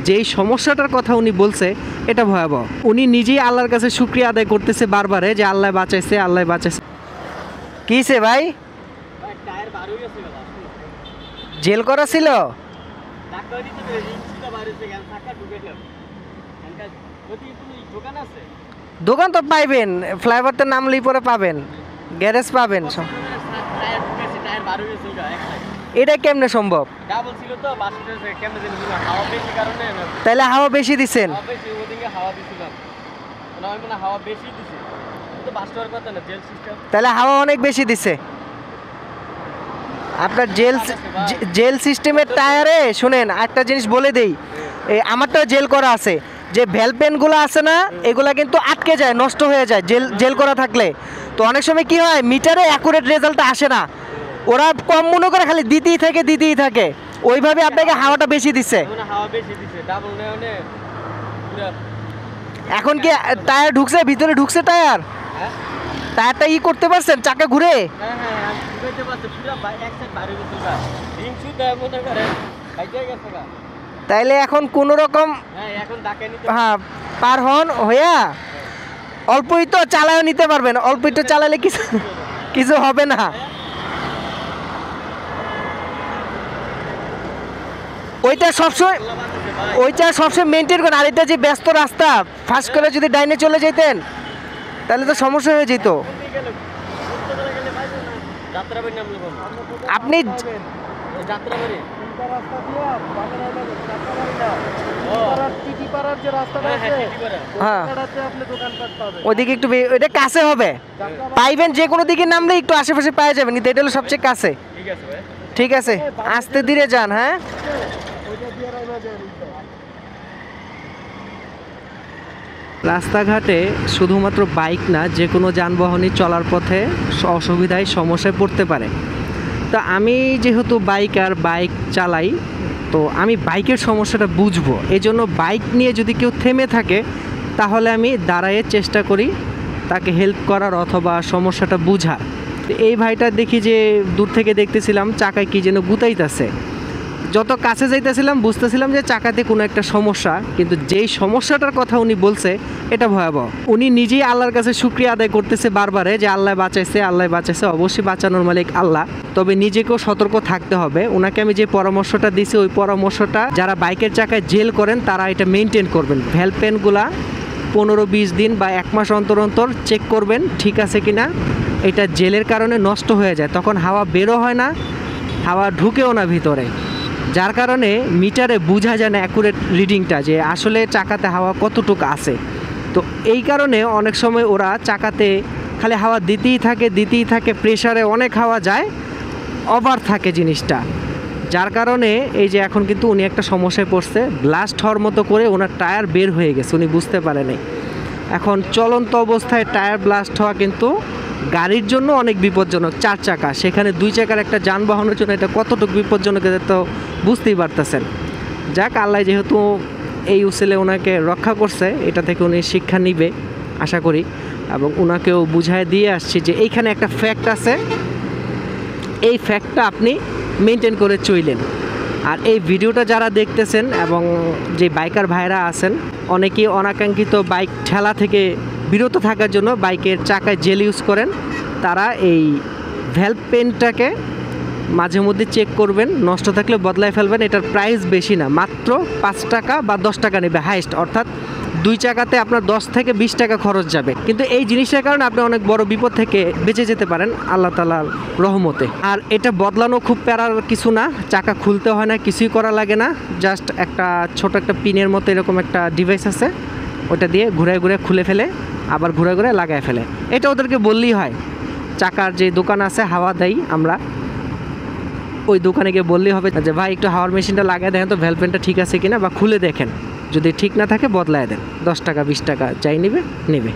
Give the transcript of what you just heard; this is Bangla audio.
যেই সমস্যাটার কথা উনি বলছে এটা ভয়াবহ। উনি নিজেই আল্লাহর কাছে শুকরিয়া আদায় করতেছে বারবারে যে আল্লাহ বাঁচাইছে, আল্লাহ বাঁচাইছে। কিসে ভাই? জেল করা ছিল? দোকান তো পাইবেন, ফ্লাইওভারতে নামলেই পরে পাবেন, গ্যারেজ পাবেন। এটা কেমনে সম্ভব? তাহলে হাওয়া বেশি দিচ্ছেন? তাহলে হাওয়া অনেক বেশি দিছে আপনার জেল সিস্টেমের টায়ারে। শুনেন একটা জিনিস বলে দেই, আমারটা জেল করা আছে, যে ভ্যালপেনগুলো আছে না এগুলা কিন্তু আটকে যায়, নষ্ট হয়ে যায় জেল করা থাকলে। তো অনেক সময় কি হয়, মিটারে অ্যাকুরেট রেজাল্টটা আসে না, ওরা কম মনে করে খালি দিতেই থাকে, ওইভাবে আপনাকে হাওয়াটা বেশি দিচ্ছে। এখন কি টায়ার ঢুকছে, ভিতরে ঢুকছে টায়ারটা করতে পারছেন, চাকা ঘুরে? তাইলে এখন কোন রকম হ্যাঁ পার হন হইয়া অল্পই তো চালায় নিতে পারবেন, অল্পই তো চালালে কিছু হবে না। ওইটা সবসময় মেনটেন করেন। আর এটা যে ব্যস্ত রাস্তা, ফার্স্ট করে যদি ডাইনে চলে যেতেন তাহলে তো সমস্যা হয়ে যেত। আপনি ওইদিকে একটু ওইটা কাছে হবে, পাইবেন যে কোনো দিকে নামলে একটু আশেপাশে পাওয়া যাবেন, কিন্তু এটা হলো সবচেয়ে কাছে। ঠিক আছে, আস্তে ধীরে যান। হ্যাঁ, রাস্তাঘাটে শুধুমাত্র বাইক না, যে কোনো যানবাহনই চলার পথে অসুবিধায় সমস্যায় পড়তে পারে। তো আমি যেহেতু বাইক চালাই, তো আমি বাইকের সমস্যাটা বুঝবো। এজন্য বাইক নিয়ে যদি কেউ থেমে থাকে তাহলে আমি দাঁড়ায়ে চেষ্টা করি তাকে হেল্প করার অথবা সমস্যাটা বুঝার। এই ভাইটা দেখি যে দূর থেকে দেখতেছিলাম চাকায় কি যেন গুতাইতেছে। যত কাছে যাইতেছিলাম বুঝতেছিলাম যে চাকাতে কোনো একটা সমস্যা, কিন্তু যেই সমস্যাটার কথা উনি বলছে এটা ভয়াবহ। উনি নিজেই আল্লাহর কাছে শুকরিয়া আদায় করতেছে বারবারে যে আল্লাহ বাঁচাইছে। অবশ্যই বাঁচানোর মালিক আল্লাহ, তবে নিজেকেও সতর্ক থাকতে হবে। ওনাকে আমি যে পরামর্শটা দিছি ওই পরামর্শটা যারা বাইকের চাকায় জেল করেন তারা এটা মেনটেন করবেন। ভ্যালপেনগুলা 15-20 দিন বা 1 মাস অন্তর চেক করবেন ঠিক আছে কিনা। এটা জেলের কারণে নষ্ট হয়ে যায়, তখন হাওয়া বেরো হয় না, হাওয়া ঢুকেও না ভিতরে, যার কারণে মিটারে বোঝা যায় না অ্যাকুরেট রিডিংটা যে আসলে চাকাতে হাওয়া কতটুকু আছে। তো এই কারণে অনেক সময় ওরা চাকাতে খালি হাওয়া দিতেই থাকে, প্রেসারে অনেক হাওয়া যায়, ওভার থাকে জিনিসটা, যার কারণে এই যে এখন কিন্তু উনি একটা সমস্যায় পড়ছে, ব্লাস্ট হওয়ার মতো করে ওনার টায়ার বের হয়ে গেছে, উনি বুঝতে পারেনি। এখন চলন্ত অবস্থায় টায়ার ব্লাস্ট হওয়া কিন্তু গাড়ির জন্য অনেক বিপজ্জনক, 4 চাকা, সেখানে 2 চাকার একটা যানবাহনের জন্য এটা কতটুকু বিপজ্জনক এটা তো বুঝতেই পারতেছেন। যাক, আল্লাহ যেহেতু এই উসিলে ওনাকে রক্ষা করছে, এটা থেকে উনি শিক্ষা নিবে আশা করি, এবং ওনাকেও বুঝায় দিয়ে আসছি যে এইখানে একটা ফ্যাক্ট আছে, এই ফ্যাক্টটা আপনি মেনটেন করে চললেন। আর এই ভিডিওটা যারা দেখতেছেন এবং যে বাইকার ভাইরা আছেন, অনেকেই অনাকাঙ্ক্ষিত বাইক ঠেলা থেকে বিরত থাকার জন্য বাইকের চাকায় জেল ইউজ করেন, তারা এই ভ্যালভ পেনটাকে মাঝে মধ্যে চেক করবেন, নষ্ট থাকলে বদলায় ফেলবেন। এটার প্রাইস বেশি না, মাত্র 5 টাকা বা 10 টাকা নেবে হাইস্ট, অর্থাৎ 2 চাকাতে আপনার 10 থেকে 20 টাকা খরচ যাবে। কিন্তু এই জিনিসটার কারণে আপনি অনেক বড় বিপদ থেকে বেঁচে যেতে পারেন আল্লাহ তাআলার রহমতে। আর এটা বদলানো খুব প্যারার কিছু না, চাকা খুলতে হয় না, কিছুই করা লাগে না, জাস্ট একটা ছোট একটা পিনের মতো এরকম একটা ডিভাইস আছে, ওটা দিয়ে ঘুরে খুলে ফেলে আবার ঘুরে লাগায় ফেলে। এটা ওদেরকে বললেই হয়। চাকার যে দোকান আছে হাওয়া দেই আমরা, ওই দোকানে গিয়ে বললেই হবে যে ভাই একটু হাওয়ার মেশিনটা লাগিয়ে দেখেন তো ভ্যালভেনটা ঠিক আছে কিনা, বা খুলে দেখেন, যদি ঠিক না থাকে বদলায় দেন, 10 টাকা 20 টাকা যাই নেবে।